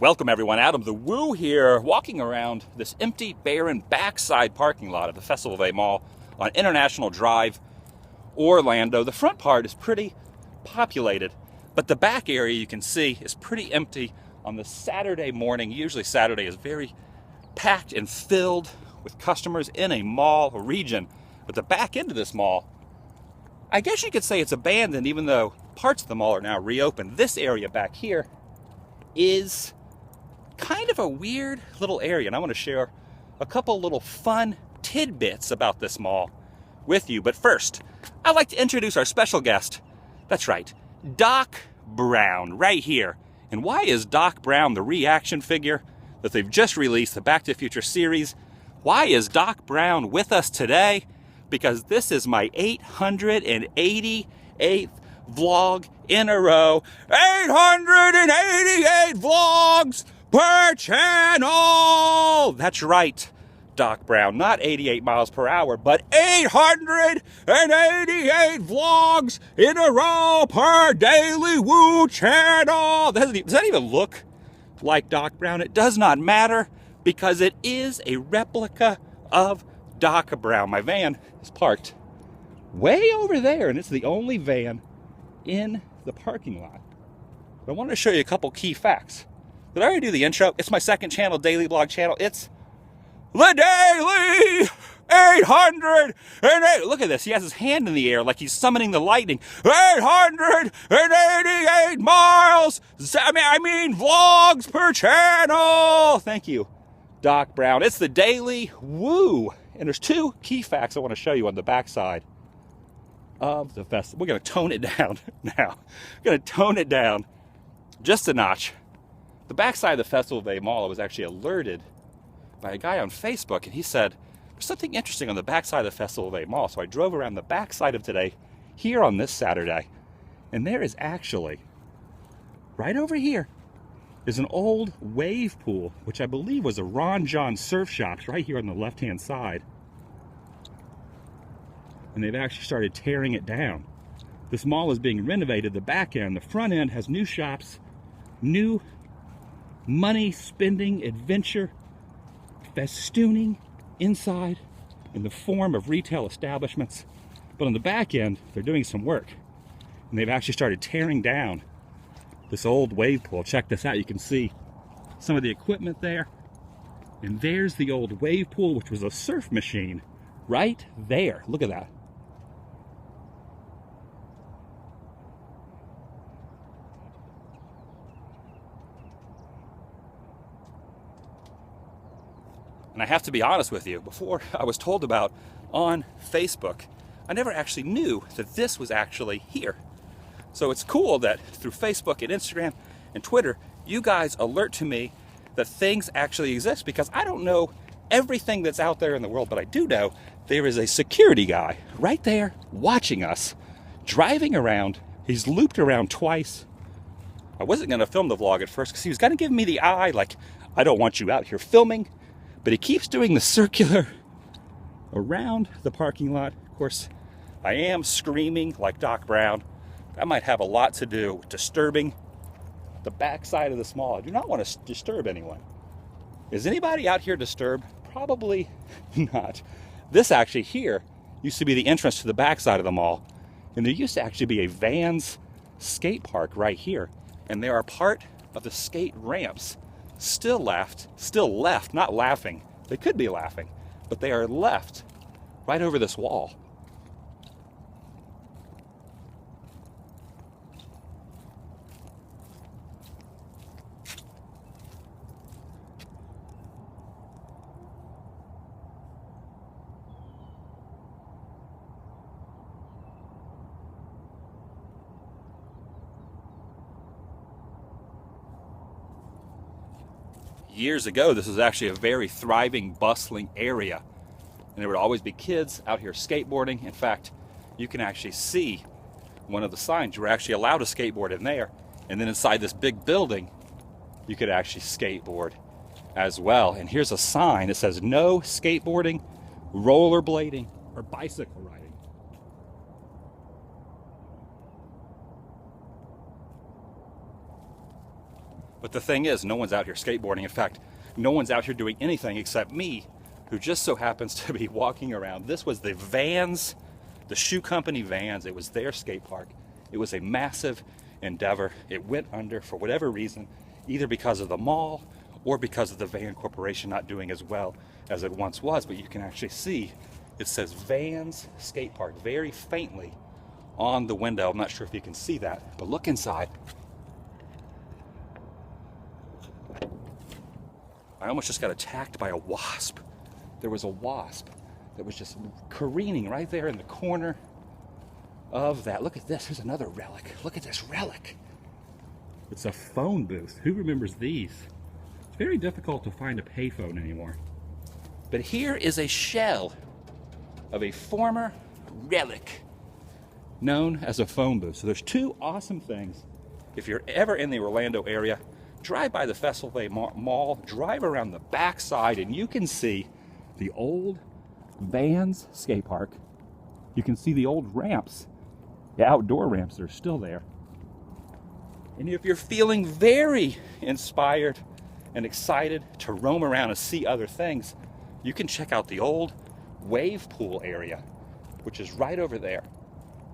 Welcome everyone, Adam the Woo here, walking around this empty, barren backside parking lot of the Festival Bay Mall on International Drive, Orlando. The front part is pretty populated, but the back area you can see is pretty empty on the Saturday morning. Usually Saturday is very packed and filled with customers in a mall region. But the back end of this mall, I guess you could say it's abandoned, even though parts of the mall are now reopened. This area back here is kind of a weird little area, and I want to share a couple little fun tidbits about this mall with you. But first, I'd like to introduce our special guest. That's right, Doc Brown, right here. And why is Doc Brown the reaction figure that they've just released, the Back to the Future series? Why is Doc Brown with us today? Because this is my 888th vlog in a row. 888 vlogs per channel! That's right, Doc Brown. Not 88 miles per hour, but 888 vlogs in a row per TheDailyWoo channel. Does that even look like Doc Brown? It does not matter, because it is a replica of Doc Brown. My van is parked way over there, and it's the only van in the parking lot. But I wanted to show you a couple key facts. Did I already do the intro? It's my second channel, daily blog channel. It's The Daily 808. Look at this. He has his hand in the air like he's summoning the lightning. 888 miles. I mean vlogs per channel. Thank you, Doc Brown. It's the Daily Woo. And there's two key facts I want to show you on the backside of the festival. We're going to tone it down now. We're going to tone it down just a notch. The backside of the Festival Bay Mall, I was actually alerted by a guy on Facebook, and he said, there's something interesting on the backside of the Festival Bay Mall. So I drove around the backside of today, here on this Saturday, and there is actually, right over here, is an old wave pool, which I believe was a Ron John surf shops right here on the left-hand side. And they've actually started tearing it down. This mall is being renovated. The back end, the front end has new shops, new money spending adventure festooning inside in the form of retail establishments. But on the back end, they're doing some work, and they've actually started tearing down this old wave pool. Check this out. You can see some of the equipment there, and there's the old wave pool, which was a surf machine right there. Look at that. And I have to be honest with you, before I was told about on Facebook, I never actually knew that this was actually here. So it's cool that through Facebook and Instagram and Twitter, you guys alert to me that things actually exist, because I don't know everything that's out there in the world, but I do know there is a security guy right there watching us, driving around. He's looped around twice. I wasn't going to film the vlog at first because he was going to give me the eye, like, I don't want you out here filming. But he keeps doing the circular around the parking lot. Of course, I am screaming like Doc Brown. That might have a lot to do with disturbing the backside of this mall. I do not want to disturb anyone. Is anybody out here disturbed? Probably not. This actually here used to be the entrance to the backside of the mall. And there used to actually be a Vans skate park right here. And there are part of the skate ramps still left, not laughing. They could be laughing, but they are left right over this wall. Years ago, this was actually a very thriving, bustling area. And there would always be kids out here skateboarding. In fact, you can actually see one of the signs. You were actually allowed to skateboard in there. And then inside this big building, you could actually skateboard as well. And here's a sign that says no skateboarding, rollerblading, or bicycle riding. But the thing is, no one's out here skateboarding. In fact, no one's out here doing anything except me, who just so happens to be walking around. This was the Vans, the shoe company Vans. It was their skate park. It was a massive endeavor. It went under for whatever reason, either because of the mall or because of the Van Corporation not doing as well as it once was. But you can actually see it says Vans Skate Park very faintly on the window. I'm not sure if you can see that, but look inside. I almost just got attacked by a wasp. There was a wasp that was just careening right there in the corner of that. Look at this. There's another relic. Look at this relic. It's a phone booth. Who remembers these? It's very difficult to find a payphone anymore. But here is a shell of a former relic known as a phone booth. So there's two awesome things. If you're ever in the Orlando area, drive by the Festival Bay Mall, drive around the backside, and you can see the old Vans skate park. You can see the old ramps, the outdoor ramps that are still there. And if you're feeling very inspired and excited to roam around and see other things, you can check out the old wave pool area, which is right over there.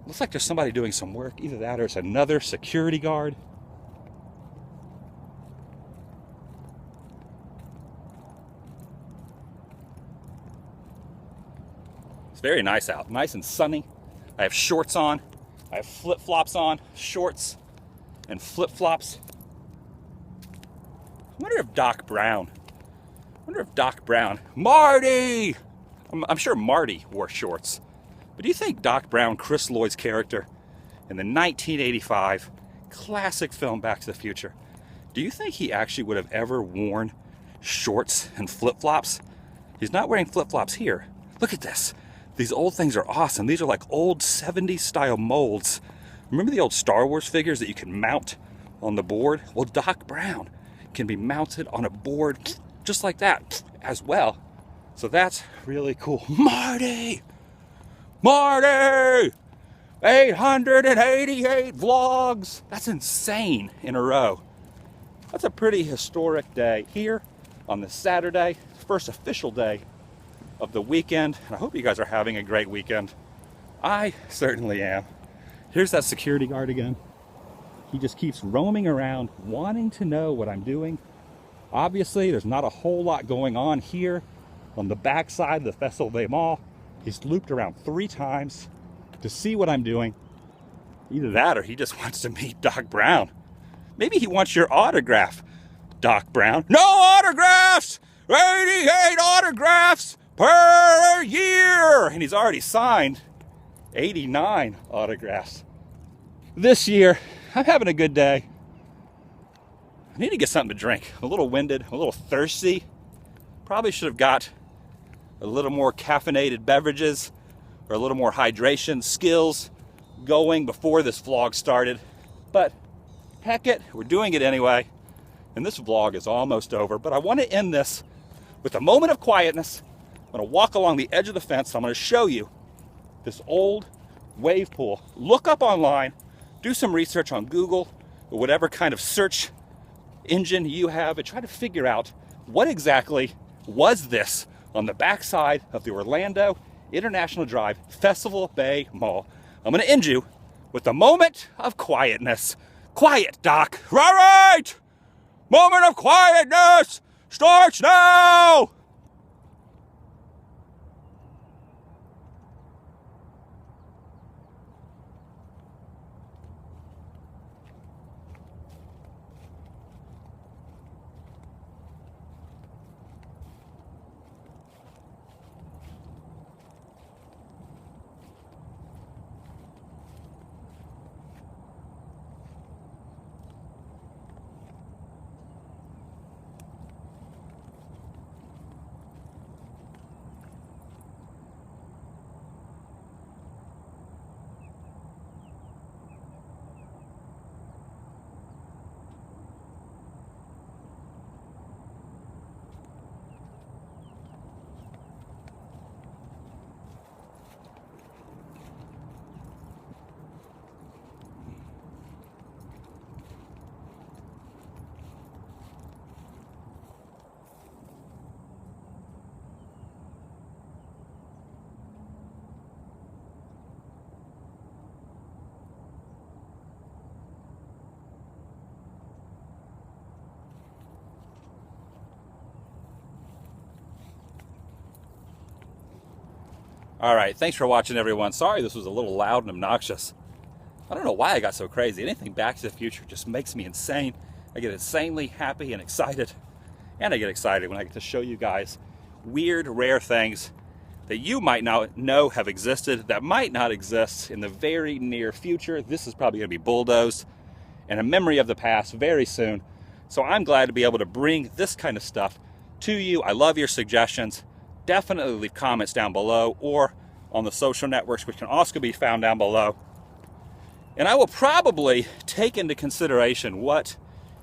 Looks like there's somebody doing some work. Either that or it's another security guard. It's very nice out, nice and sunny. I have shorts on, I have flip-flops on, shorts and flip-flops. I wonder if Doc Brown, Marty! I'm sure Marty wore shorts. But do you think Doc Brown, Chris Lloyd's character in the 1985 classic film Back to the Future, do you think he actually would have ever worn shorts and flip-flops? He's not wearing flip-flops here. Look at this. These old things are awesome. These are like old 70s style molds. Remember the old Star Wars figures that you can mount on the board? Well, Doc Brown can be mounted on a board just like that as well. So that's really cool. Marty! 888 vlogs. That's insane in a row. That's a pretty historic day here on the Saturday, first official day of the weekend, and I hope you guys are having a great weekend. I certainly am. Here's that security guard again. He just keeps roaming around, wanting to know what I'm doing. Obviously, there's not a whole lot going on here on the backside of the Festival Bay Mall. He's looped around 3 times to see what I'm doing. Either that or he just wants to meet Doc Brown. Maybe he wants your autograph, Doc Brown. No autographs! 88 autographs per year! And he's already signed 89 autographs. This year, I'm having a good day. I need to get something to drink. I'm a little winded, a little thirsty. Probably should have got a little more caffeinated beverages or a little more hydration skills going before this vlog started. But heck it, we're doing it anyway. And this vlog is almost over. But I want to end this with a moment of quietness. I'm going to walk along the edge of the fence. I'm going to show you this old wave pool. Look up online, do some research on Google or whatever kind of search engine you have, and try to figure out what exactly was this on the backside of the Orlando International Drive Festival Bay Mall. I'm going to end you with a moment of quietness. Quiet, Doc. All right! Moment of quietness starts now! All right, thanks for watching, everyone. Sorry this was a little loud and obnoxious. I don't know why I got so crazy. Anything Back to the Future just makes me insane. I get insanely happy and excited. And I get excited when I get to show you guys weird, rare things that you might not know have existed, that might not exist in the very near future. This is probably going to be bulldozed and a memory of the past very soon. So I'm glad to be able to bring this kind of stuff to you. I love your suggestions. Definitely leave comments down below or on the social networks, which can also be found down below. And I will probably take into consideration what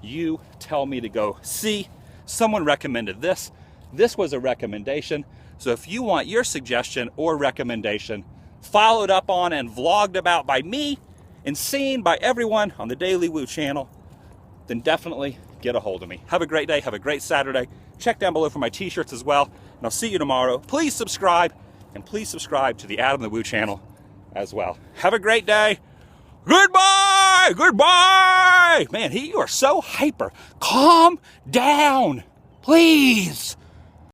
you tell me to go see. Someone recommended this. This was a recommendation. So if you want your suggestion or recommendation followed up on and vlogged about by me and seen by everyone on the TheDailyWoo channel, then definitely get a hold of me. Have a great day. Have a great Saturday. Check down below for my t-shirts as well. And I'll see you tomorrow. Please subscribe, and please subscribe to the Adam the Woo channel as well. Have a great day. Goodbye! Goodbye! Man, you are so hyper. Calm down, please.